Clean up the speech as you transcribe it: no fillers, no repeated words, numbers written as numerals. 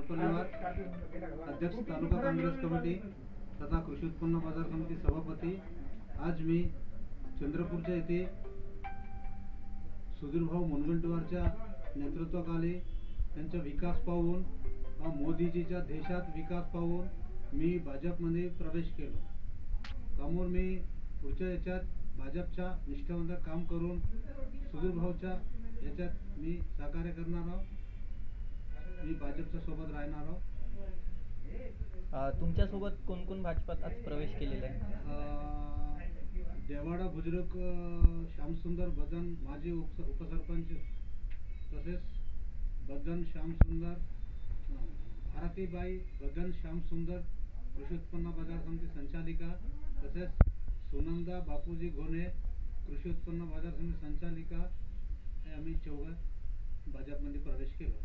सरपरिवार अध्यक्ष तालुका काँग्रेस कमिटी तथा कृषी उत्पन्न बाजार समिती सभापती। आज मी चंद्रपूरच्या येथे सुधीरभाऊ मुनगंटीवारच्या नेतृत्वाखाली त्यांचा विकास पाहून मोदीजीच्या देशात विकास पाहून मी भाजपमध्ये प्रवेश केलो। समोर मी पुढच्या याच्यात भाजपच्या निष्ठावंत काम करून सुधीरभाऊच्या याच्यात मी सहकार्य करणार आहोत। मी भाजपच्या सोबत राहणार आहोत। तुमच्या सोबत कोण कोण भाजपात आज प्रवेश केलेला आहे? देवाडा बुजुर्ग श्यामसुंदर भजन माजी उपसरपंच, तसेच भजन श्यामसुंदर भारतीबाई भजन श्यामसुंदर कृषी उत्पन्न बाजार समिती संचालिका, तसेच सुनंदा बापूजी घोणे कृषी उत्पन्न बाजार समिती संचालिका हे आम्ही 4 भाजपमध्ये प्रवेश केलो।